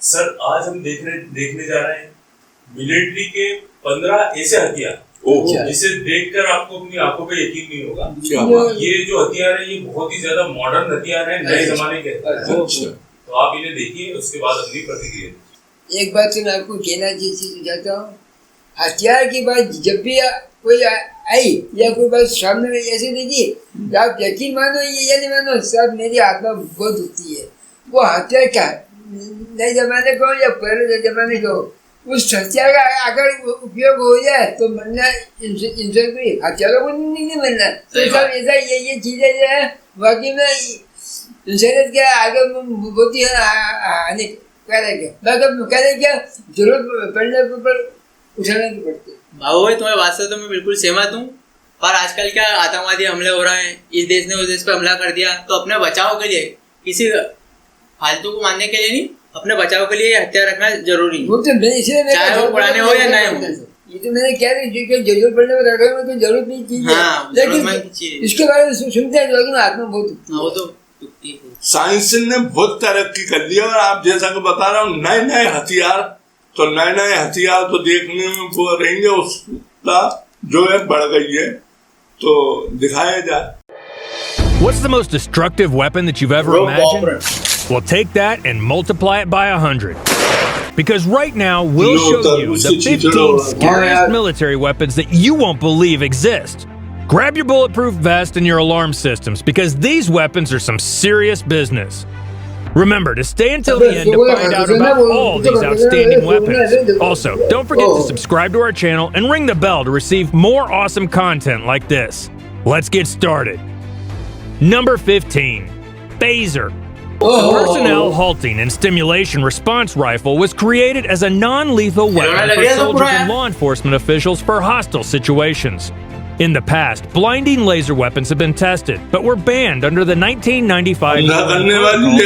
Sir आज हम देखने जा रहे हैं मिलिट्री के 15 ऐसे हथियार जिसे देखकर आपको अपनी आंखों पे यकीन नहीं होगा। ये जो हथियार है ये बहुत ही ज्यादा मॉडर्न हथियार है, नए जमाने के। तो आप इन्हें देखिए, उसके बाद अपनी प्रतिक्रिया। एक बात तो मैं आपको कहना चाहता हूँ, हथियार की बात जब भी कोई आई या कोई बात सामने में ऐसे देखिए, आप यकीन मानो या नहीं मानो, सब मेरी आत्मा बहुत दुखती है। वो हथियार क्या नए जमाने को या पहले जमाने को, उस हथियार का अगर उपयोग हो जाए तो मरना इंसान को हथियारों को नहीं मिलना। तो सब ऐसा ये चीजें जो है वाकई में इंसानियत के आगे बहुत ही हानिकारक क्या जरूरत पड़ने पर उठाना नहीं पड़ती। बाबू भाई तुम्हारी बात से तो मैं बिल्कुल सहमत हूँ, पर आजकल क्या आतंकवादी हमले हो रहे हैं, इस देश ने उस देश पे हमला कर दिया, तो अपने बचाव के लिए किसी फालतू को मारने के लिए नहीं, अपने बचाव के लिए हथियार रखना जरूरी है। चाहे वो पुराने हो या नए हो। ये तो मैंने क्या जरूरत पड़ने पर रखा है, तो जरूरत नहीं चीज है, लेकिन इसके बारे में सुनते हैं लेकिन आत्मा बहुत साइंस ने बहुत तरक्की कर ली। और आप जैसा कि बता रहा हूँ नए हथियार तो देखने में वो रहेंगे, उसका जो है बढ़ गई है तो दिखाया जाए। What's the most destructive weapon that you've ever imagined? Well, take that and multiply it by 100. Because right now, we'll show you the 15 scariest military weapons that you won't believe exist. Grab your bulletproof vest and your alarm systems, because these weapons are some serious business. Remember to stay until the end to find out about all these outstanding weapons. Also, don't forget to subscribe to our channel and ring the bell to receive more awesome content like this. Let's get started. Number 15. Phaser. The personnel halting and stimulation response rifle was created as a non-lethal weapon for soldiers and law enforcement officials for hostile situations. In the past, blinding laser weapons have been tested, but were banned under the 1995 blinding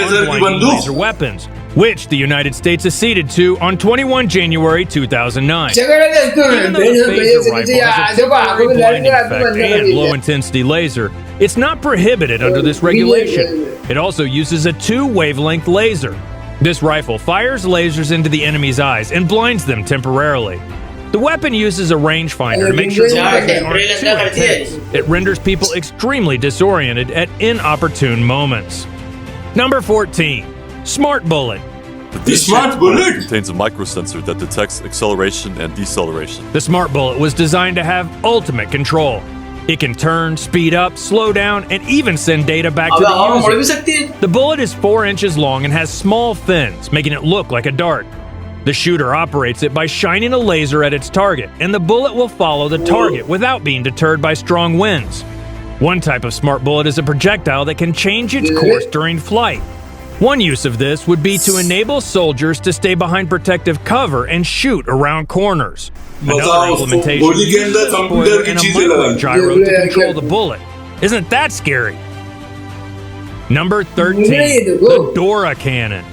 laser weapons, which the United States acceded to on 21 January 2009. Even though the phaser rifle has a temporary blinding effect and low-intensity laser, it's not prohibited under this regulation. It also uses a 2-wavelength laser. This rifle fires lasers into the enemy's eyes and blinds them temporarily. The weapon uses a rangefinder to make sure the lasers aren't too intense. It renders people extremely disoriented at inopportune moments. Number 14. Smart Bullet. The Smart Bullet contains a microsensor that detects acceleration and deceleration. The Smart Bullet was designed to have ultimate control. It can turn, speed up, slow down, and even send data back to the user. The bullet is 4 inches long and has small fins, making it look like a dart. The shooter operates it by shining a laser at its target, and the bullet will follow the target without being deterred by strong winds. One type of smart bullet is a projectile that can change its course during flight. One use of this would be to enable soldiers to stay behind protective cover and shoot around corners. Another implementation uses a spoiler and a micro gyro to control the bullet. Isn't that scary? Number 13. The Dora Cannon.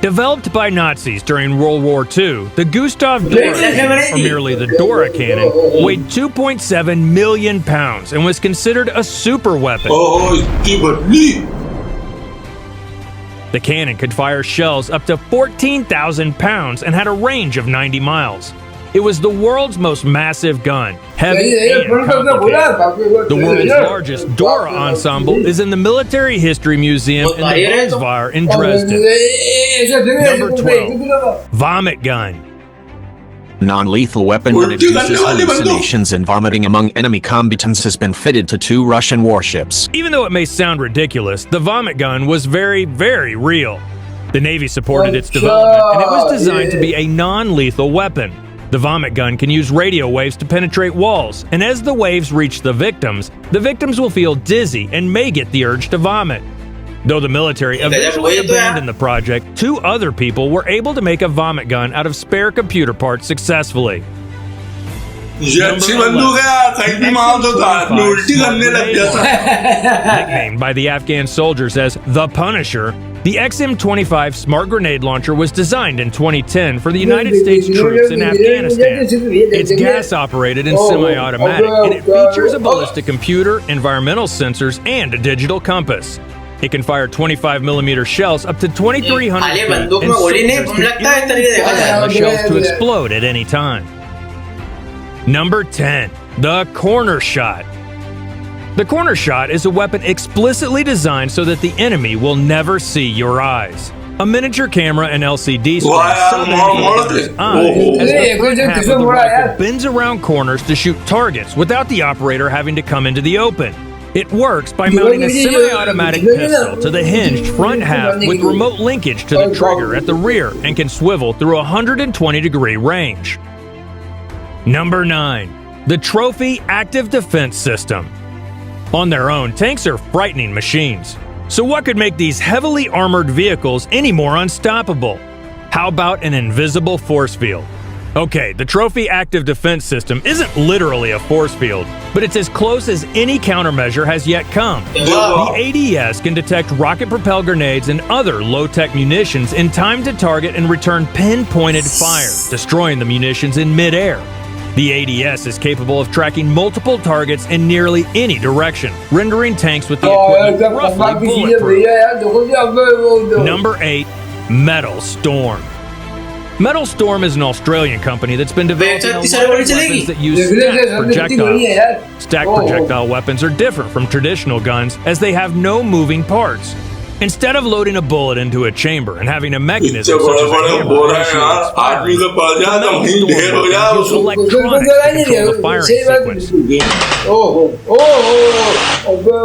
Developed by Nazis during World War II, the Gustav Dora cannon, or merely the Dora cannon, weighed 2.7 million pounds and was considered a super weapon. The cannon could fire shells up to 14,000 pounds and had a range of 90 miles. It was the world's most massive gun, heavy and complicated. The world's largest Dora ensemble is in the Military History Museum in the Bundeswehr in Dresden. Number 12. Vomit Gun. Non-lethal weapon that induces hallucinations and vomiting among enemy combatants has been fitted to 2 Russian warships. Even though it may sound ridiculous, the vomit gun was very, very real. The Navy supported its development, and it was designed to be a non-lethal weapon. The vomit gun can use radio waves to penetrate walls, and as the waves reach the victims will feel dizzy and may get the urge to vomit. Though the military eventually abandoned the project, 2 other people were able to make a vomit gun out of spare computer parts successfully. Nicknamed by the Afghan soldiers as the Punisher, the XM-25 smart grenade launcher was designed in 2010 for the United States troops in Afghanistan. It's gas-operated and semi-automatic, and it features a ballistic computer, environmental sensors, and a digital compass. It can fire 25mm shells up to 2,300 खाली feet बंदूक and में गोली नहीं serves bomb to लगता है, इस तरीके देखा जाए। allow shells to explode at any time. Number 10. The corner shot. The corner shot is a weapon explicitly designed so that the enemy will never see your eyes. A miniature camera and LCD screen so eyes as the front half of the rifle bends around corners to shoot targets without the operator having to come into the open. It works by mounting a semi-automatic pistol to the hinged front half with remote linkage to the trigger at the rear and can swivel through a 120-degree range. Number 9. The Trophy Active Defense System. On their own, tanks are frightening machines. So what could make these heavily armored vehicles any more unstoppable? How about an invisible force field? Okay, the Trophy Active Defense System isn't literally a force field, but it's as close as any countermeasure has yet come. The ADS can detect rocket-propelled grenades and other low-tech munitions in time to target and return pinpointed fire, destroying the munitions in midair. The ADS is capable of tracking multiple targets in nearly any direction, rendering tanks with the equipment roughly bulletproof. Number 8. Metal Storm. Metal Storm is an Australian company that's been developing a lot of weapons that use stacked projectiles. Stacked projectile weapons are different from traditional guns as they have no moving parts. Instead of loading a bullet into a chamber and having a mechanism such as a hammer electronics to control the firing sequence.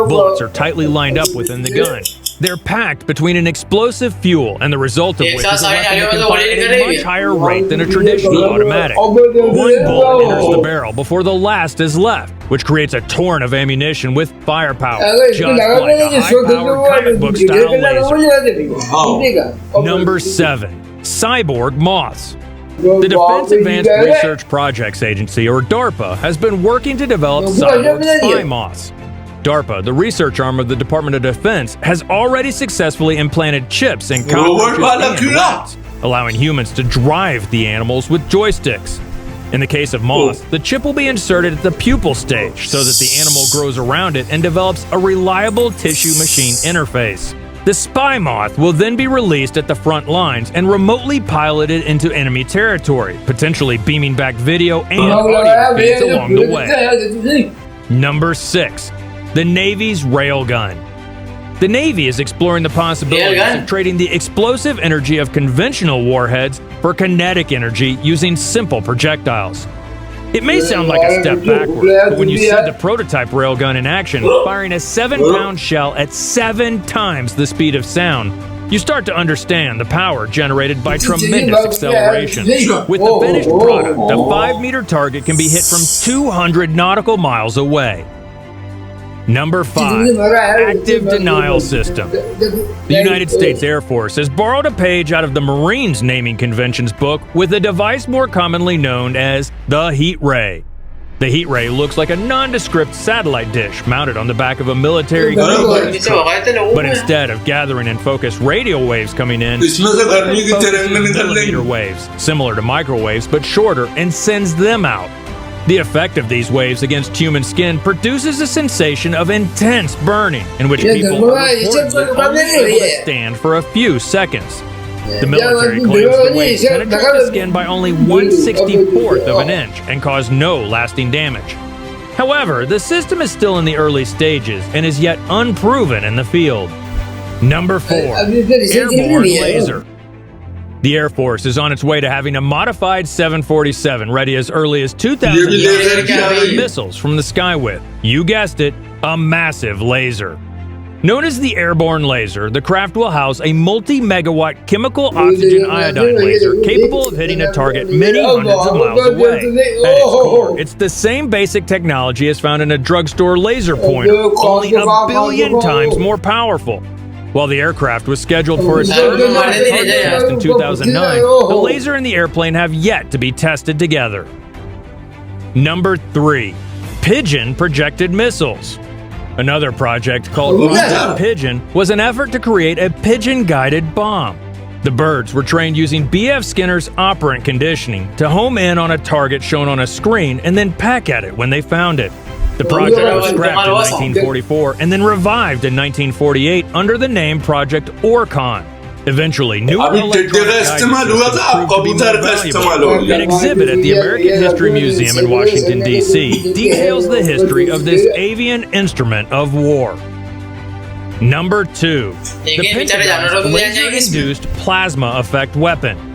Bullets are tightly lined up within the gun. They're packed between an explosive fuel, and the result of which is a weapon that can fire at a much higher rate than a traditional automatic. One bullet enters the barrel before the last is left, which creates a torrent of ammunition with firepower, just like a high-powered comic book-style laser. Number 7. Cyborg Moths. The Defense Advanced Research Projects Agency, or DARPA, has been working to develop cyborg spy moths. DARPA, the research arm of the Department of Defense, has already successfully implanted chips in cockroaches and rats, allowing humans to drive the animals with joysticks. In the case of moths, the chip will be inserted at the pupal stage so that the animal grows around it and develops a reliable tissue-machine interface. The spy moth will then be released at the front lines and remotely piloted into enemy territory, potentially beaming back video and audio feeds along the way. Number 6. The Navy's railgun. The Navy is exploring the possibilities of trading the explosive energy of conventional warheads for kinetic energy using simple projectiles. It may sound like a step backward, but when you see the prototype railgun in action, firing a 7-pound shell at 7 times the speed of sound, you start to understand the power generated by tremendous acceleration. With the finished product, the 5-meter target can be hit from 200 nautical miles away. Number 5. Active Denial System. The United States Air Force has borrowed a page out of the Marines naming convention's book with a device more commonly known as the heat ray. The heat ray looks like a nondescript satellite dish mounted on the back of a military but instead of gathering and focus radio waves coming in, it focuses millimeter waves, similar to microwaves but shorter, and sends them out. The effect of these waves against human skin produces a sensation of intense burning, in which people are reportedly only able to stand for a few seconds. The military claims the waves penetrate the skin by only 1/64th of an inch and cause no lasting damage. However, the system is still in the early stages and is yet unproven in the field. Number 4. Airborne laser. The Air Force is on its way to having a modified 747 ready as early as 2000 missiles from the sky with, you guessed it, a massive laser. Known as the Airborne laser, the craft will house a multi-megawatt chemical oxygen iodine laser capable of hitting a target many hundreds of miles away. At its core, it's the same basic technology as found in a drugstore laser pointer, only a billion times more powerful. While the aircraft was scheduled for its first target test in 2009, the laser and the airplane have yet to be tested together. Number 3. Pigeon projected missiles. Another project called Pigeon was an effort to create a pigeon-guided bomb. The birds were trained using B.F. Skinner's operant conditioning to home in on a target shown on a screen and then peck at it when they found it. The project was scrapped in 1944 and then revived in 1948 under the name Project Orcon. Eventually, newer अभी electronic टिड्डे का guidance इस्तेमाल हुआ था, systems अब proved to be कबूतर more का इस्तेमाल हो valuable. गया। An exhibit at the American History Museum in Washington, D.C. details the history of this avian instrument of war. Number 2. The Pentagon's laser-induced plasma effect weapon.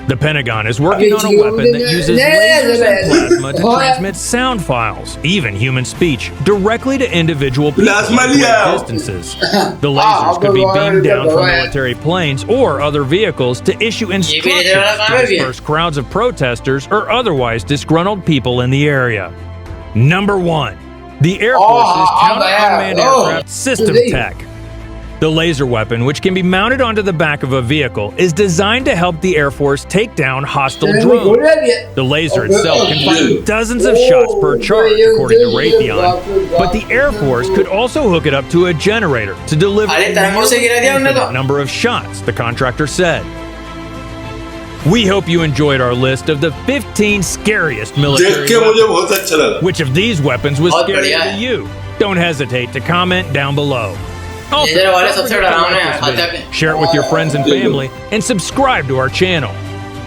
The Pentagon is working on a weapon that uses lasers and plasma to transmit sound files, even human speech, directly to individual people at great distances. The lasers could be beamed down from military planes or other vehicles to issue instructions to disperse crowds of protesters or otherwise disgruntled people in the area. Number 1. The Air Force's counter-unmanned aircraft system tech. The laser weapon, which can be mounted onto the back of a vehicle, is designed to help the Air Force take down hostile drones. The laser itself can fire dozens of shots per charge, according to Raytheon, but the Air Force could also hook it up to a generator to deliver a infinite number of shots, the contractor said. We hope you enjoyed our list of the 15 scariest military weapons. Which of these weapons was scarier to you? Don't hesitate to comment down below. Also, share it with your friends and family, and subscribe to our channel.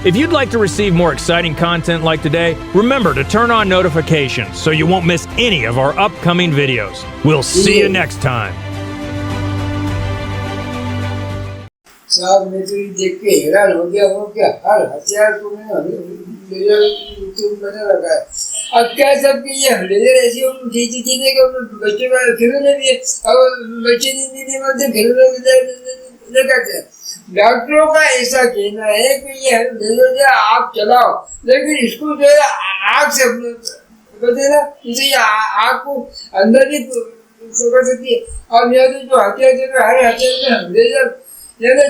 If you'd like to receive more exciting content like today, remember to turn on notifications so you won't miss any of our upcoming videos. We'll see you next time. साहब मैं तो ये देख के हैरान हो गया हूँ क्या हर हथियार को लेजर बना रखा है। अब क्या सब कि ये लेजर ऐसी चीजें कि बच्चों का खिलौने भी है और बच्चे नहीं मानते खिलौने लगाते हैं। डॉक्टरों का ऐसा कहना है कि ये लेजर जो आग चलाओ, लेकिन इसको जो है आग से बचे ना, इसे आग को अंदर ही पकड़ सकती है। और यह जो हथियार हर हथियार में लेजर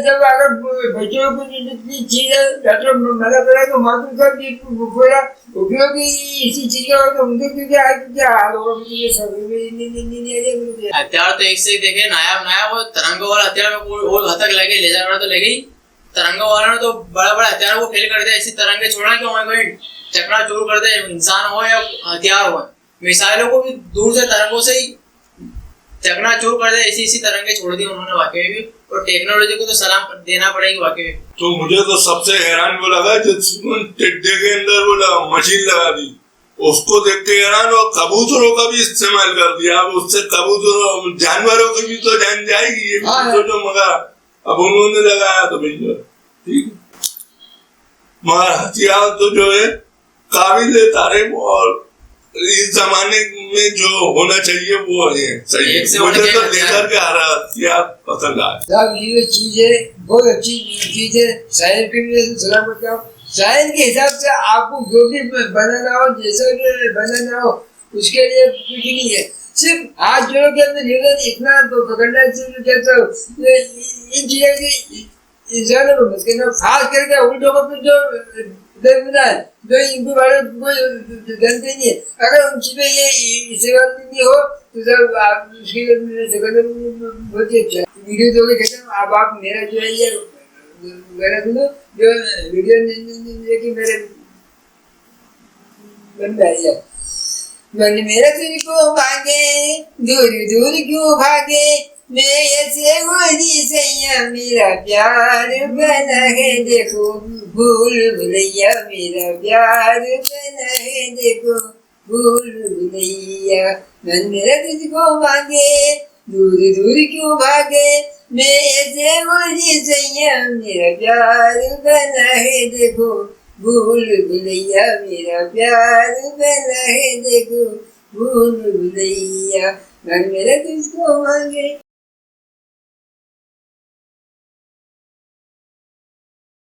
जब अगर बच्चों को जितनी चीज है डॉक्टर मना करा तो मालूम कर कि पूरा उपयोगी इसी चीज का होगा, उनको क्या हाल होगा मुझे ये समझ में नहीं आ रहा। हथियार तो एक से एक देखे नया वो तरंगों वाला हथियार में वो हद तक लगे, लेजर वाला तो लगे ही, तरंगों वाला ने तो बड़ा बड़ा हथियार को फेल कर दे, ऐसी तरंगे छोड़ना कि वहाँ कोई चकना चूर कर दे, इंसान हो या हथियार हो। मिसाइलों को भी दूर से तरंगों से ही चकना चूर कर दे, ऐसी तरंगे छोड़ दी उन्होंने वाकई भी। और टेक्नोलॉजी को तो सलाम देना पड़ेगी वाकई में। तो मुझे तो सबसे हैरान वो लगा जिसने टिड्डे के अंदर वो मशीन लगा दी, उसको देख के हैरान। और कबूतरों का भी इस्तेमाल कर दिया, अब उससे कबूतरों जानवरों की भी तो जान जाएगी, ये तो मगर अब उन्होंने लगाया तो भैया ठीक, मगर हथियार तो जो है काबिल तारीफ और इस जमाने में जो होना चाहिए वो है सही। मुझे तो लेकर के आ रहा हथियार पसंद आया। साहब ये चीज है बहुत अच्छी चीज है, शायर के लिए सलाम करता हूँ। शायर के हिसाब से आपको जो भी बनाना हो, जैसा भी बनाना हो, उसके लिए कुछ नहीं है, सिर्फ हाथ जोड़ के अपने निवेदन इतना तो पकड़ना चाहिए। कहता हूँ इन चीजों की इंसानों को मत करना, खास करके उल्टों को जो जो इनको बारे में कोई जानते नहीं है। अगर उन चीजों ये सेवा नहीं हो तो सर आप उसके लिए बहुत ही अच्छा वीडियो जो कहते हैं। अब आप मेरा जो है ये मेरा सुनो जो वीडियो लेके मेरे बन रही है, मन मेरा तुझको भागे दूर दूर क्यों भागे, मैं ऐसे गोरी सैया मेरा प्यार बना है देखो, भूल भुलैया मेरा प्यार बना है देखो, भूल भुलैया। मन मेरा तुझको भागे दूर दूर क्यों भागे, मैं ऐसे गोरी सैया मेरा प्यार बना है देखो, भूल भुलैया मेरा प्यार बना है देखो, भूल भुलैया। मन मेरा तुझको भागे